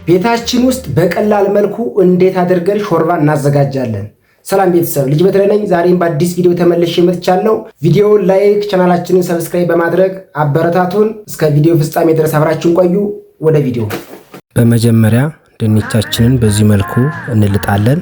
ቤታችን ውስጥ በቀላል መልኩ እንዴት አድርገን ሾርባ እናዘጋጃለን? ሰላም ቤተሰብ፣ ልጅ በትረ ነኝ። ዛሬም በአዲስ ቪዲዮ ተመልሼ መጥቻለሁ። ቪዲዮውን ላይክ፣ ቻናላችንን ሰብስክራይብ በማድረግ አበረታቱን። እስከ ቪዲዮ ፍጻሜ ድረስ አብራችሁን ቆዩ። ወደ ቪዲዮ። በመጀመሪያ ድንቻችንን በዚህ መልኩ እንልጣለን።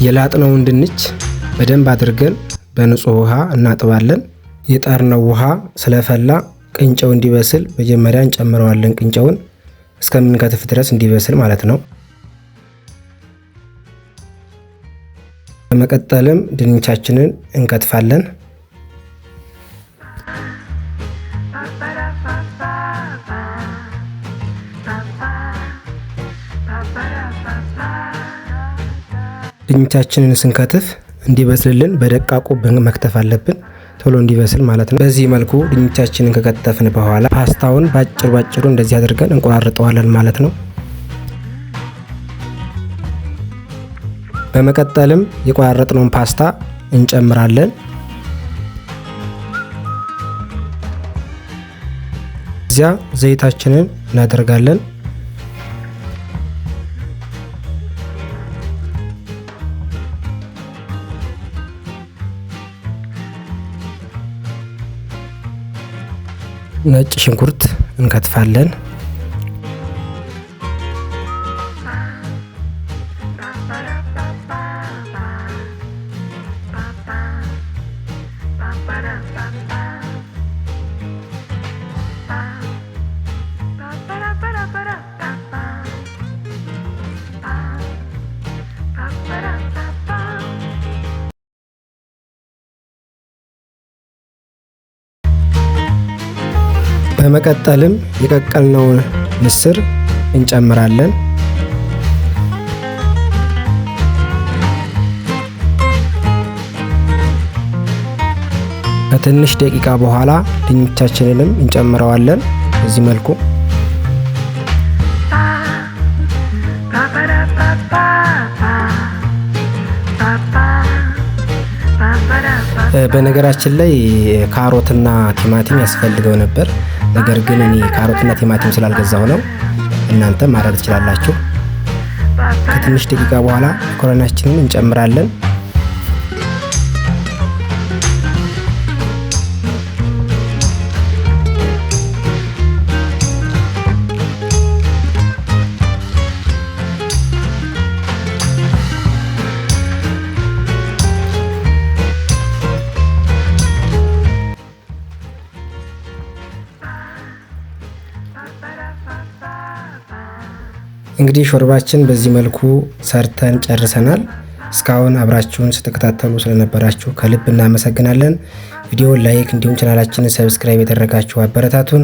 የላጥነውን ድንች በደንብ አድርገን በንጹህ ውሃ እናጥባለን። የጣርነው ውሃ ስለፈላ ቅንጨው እንዲበስል መጀመሪያ እንጨምረዋለን። ቅንጨውን እስከምንከትፍ ድረስ እንዲበስል ማለት ነው። በመቀጠልም ድንቻችንን እንከትፋለን። ድንቻችንን ስንከትፍ እንዲበስልልን በደቃቁ መክተፍ አለብን፣ ቶሎ እንዲበስል ማለት ነው። በዚህ መልኩ ድንቻችንን ከከተፍን በኋላ ፓስታውን ባጭሩ እንደዚህ አድርገን እንቆራርጠዋለን ማለት ነው። በመቀጠልም የቆራረጥነውን ፓስታ እንጨምራለን። እዚያ ዘይታችንን እናደርጋለን። ነጭ ሽንኩርት እንከትፋለን። በመቀጠልም የቀቀልነውን ምስር እንጨምራለን። ከትንሽ ደቂቃ በኋላ ድንቻችንንም እንጨምረዋለን። በዚህ መልኩ በነገራችን ላይ ካሮትና ቲማቲም ያስፈልገው ነበር። ነገር ግን እኔ ካሮትና ቲማቲም ስላልገዛው ነው። እናንተ ማድረግ ትችላላችሁ። ከትንሽ ደቂቃ በኋላ መኮረናችንን እንጨምራለን። እንግዲህ ሾርባችን በዚህ መልኩ ሰርተን ጨርሰናል። እስካሁን አብራችሁን ስትከታተሉ ስለነበራችሁ ከልብ እናመሰግናለን። ቪዲዮውን ላይክ እንዲሁም ቻናላችንን ሰብስክራይብ ያደረጋችሁ አበረታቱን።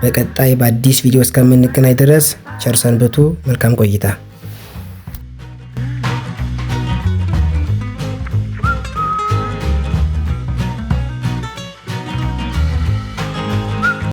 በቀጣይ በአዲስ ቪዲዮ እስከምንገናኝ ድረስ ቸር ሰንብቱ። መልካም ቆይታ